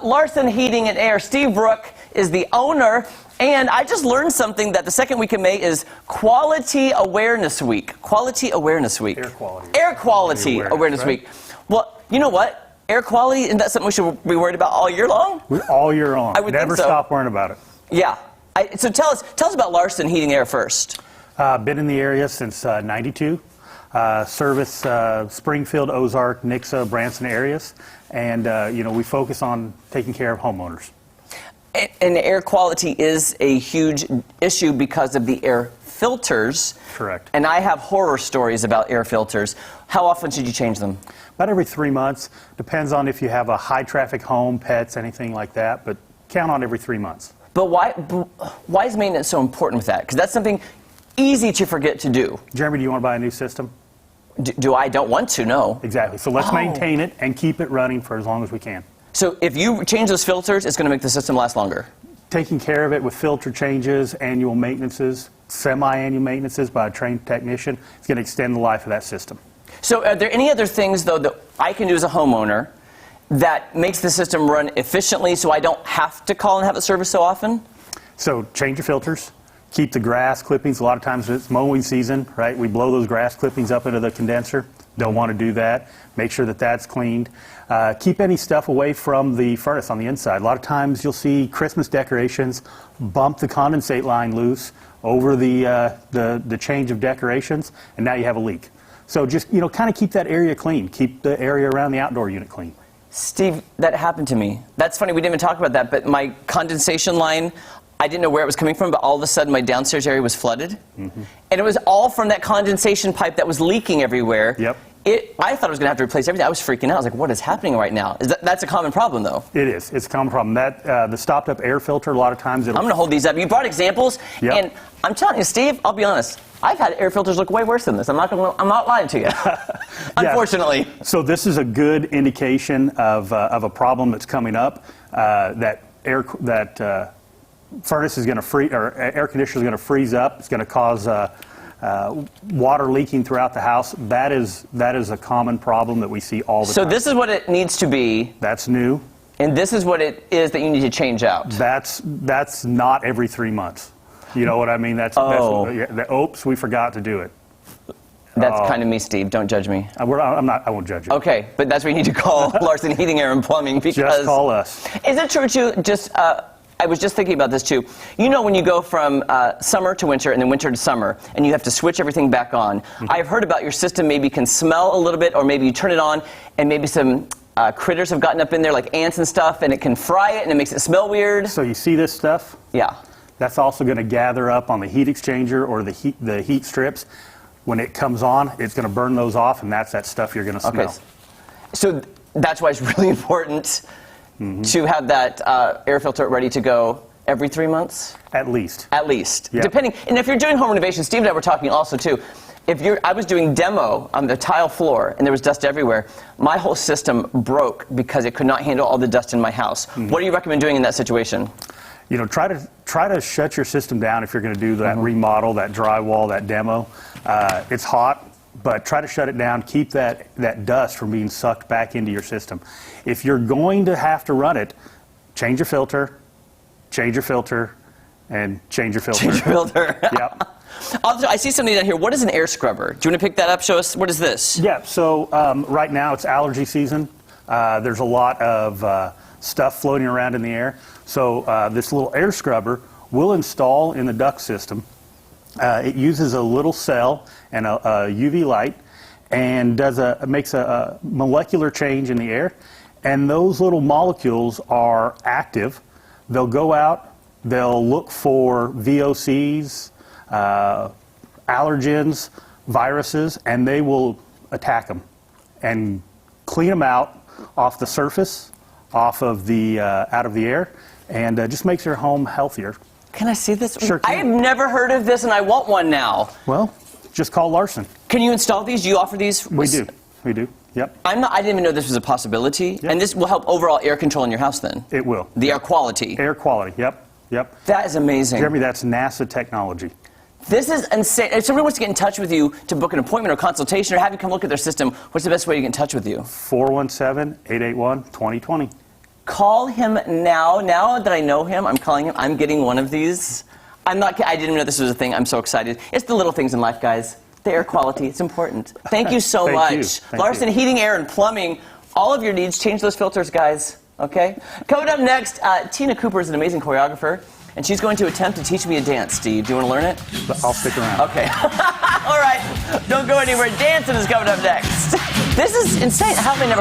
Larson Heating and Air. Steve Rook is the owner, and I just learned something that the second week of May is Quality Awareness Week. Quality Awareness Week. Air Quality Awareness Week. Well, you know what? Air quality, isn't that something we should be worried about all year long? All year long. I would never think so. stop worrying about it. Yeah. So tell us about Larson Heating Air first. Been in the area since '92. Service Springfield, Ozark, Nixa, Branson areas, and we focus on taking care of homeowners. And air quality is a huge issue because of the air filters. Correct. And I have horror stories about air filters. How often should you change them? About every 3 months. Depends on if you have a high traffic home, pets, anything like that, but count on every 3 months. But why is maintenance so important with that? Because that's something easy to forget to do. Jeremy, do you want to buy a new system? I don't want to, no. Exactly. So let's maintain it and keep it running for as long as we can. So if you change those filters, it's going to make the system last longer? Taking care of it with filter changes, annual maintenances, semi-annual maintenances by a trained technician, it's going to extend the life of that system. So are there any other things, though, that I can do as a homeowner that makes the system run efficiently so I don't have to call and have it serviced so often? So change your filters. Keep the grass clippings. A lot of times it's mowing season, right? We blow those grass clippings up into the condenser. Don't want to do that. Make sure that that's cleaned. Keep any stuff away from the furnace on the inside. A lot of times you'll see Christmas decorations bump the condensate line loose over the change of decorations, and now you have a leak. So just kind of keep that area clean. Keep the area around the outdoor unit clean. Steve, that happened to me. That's funny. We didn't even talk about that, but my condensation line, I didn't know where it was coming from, but all of a sudden my downstairs area was flooded. Mm-hmm. And it was all from that condensation pipe that was leaking everywhere. Yep. I thought I was going to have to replace everything. I was freaking out. I was like, what is happening right now? That's a common problem, though. It is. It's a common problem. The stopped-up air filter, a lot of times I'm going to hold these up. You brought examples, yep. And I'm telling you, Steve, I'll be honest. I've had air filters look way worse than this. I'm not lying to you, unfortunately. Yeah. So this is a good indication of a problem that's coming up. That furnace is going to freeze, or air conditioner is going to freeze up. It's going to cause water leaking throughout the house. That is a common problem that we see all the time. So this is what it needs to be. That's new. And this is what it is that you need to change out. That's not every 3 months. You know what I mean? Oops, we forgot to do it. That's kind of me, Steve. Don't judge me. I won't judge you. Okay, but that's where you need to call Larson Heating, Air, and Plumbing, because... Just call us. Is it true, too, I was just thinking about this, too. You know when you go from summer to winter and then winter to summer, and you have to switch everything back on, mm-hmm. I've heard about your system maybe can smell a little bit, or maybe you turn it on, and maybe some critters have gotten up in there, like ants and stuff, and it can fry it, and it makes it smell weird. So you see this stuff? Yeah. That's also going to gather up on the heat exchanger or the heat strips. When it comes on, it's going to burn those off, and that's that stuff you're going to smell. Okay. So that's why it's really important mm-hmm. to have that air filter ready to go every 3 months? At least. At least. Yep. Depending, and if you're doing home renovation, Steve and I were talking also, too. I was doing demo on the tile floor, and there was dust everywhere. My whole system broke because it could not handle all the dust in my house. Mm-hmm. What do you recommend doing in that situation? Try to shut your system down if you're going to do that mm-hmm. remodel, that drywall, that demo. It's hot, but try to shut it down. Keep that dust from being sucked back into your system. If you're going to have to run it, change your filter, and change your filter. Change your filter. Yep. Also, I see something down here. What is an air scrubber? Do you want to pick that up? Show us. What is this? Yeah, so right now it's allergy season. There's a lot of stuff floating around in the air. So this little air scrubber will install in the duct system. It uses a little cell and a UV light, and makes a molecular change in the air. And those little molecules are active. They'll go out, they'll look for VOCs, allergens, viruses, and they will attack them and clean them out off the surface, out of the air, and just makes your home healthier. Can I see this? Sure can. I have never heard of this, and I want one now. Well, just call Larson. Can you install these? Do you offer these? We do. We do. Yep. I didn't even know this was a possibility. Yep. And this will help overall air control in your house then? It will. The air quality? Air quality, yep. Yep. That is amazing. Jeremy, that's NASA technology. This is insane. If somebody wants to get in touch with you to book an appointment or consultation or have you come look at their system, what's the best way to get in touch with you? 417-881-2020. Call him now. Now that I know him, I'm calling him. I'm getting one of these. I didn't even know this was a thing. I'm so excited. It's the little things in life, guys. The air quality, it's important. Thank you so much. Larson Heating, Air, and Plumbing. All of your needs, change those filters, guys. Okay? Coming up next, Tina Cooper is an amazing choreographer, and she's going to attempt to teach me a dance. Steve, do you want to learn it? I'll stick around. Okay. All right. Don't go anywhere. Dancing is coming up next. This is insane. How have I never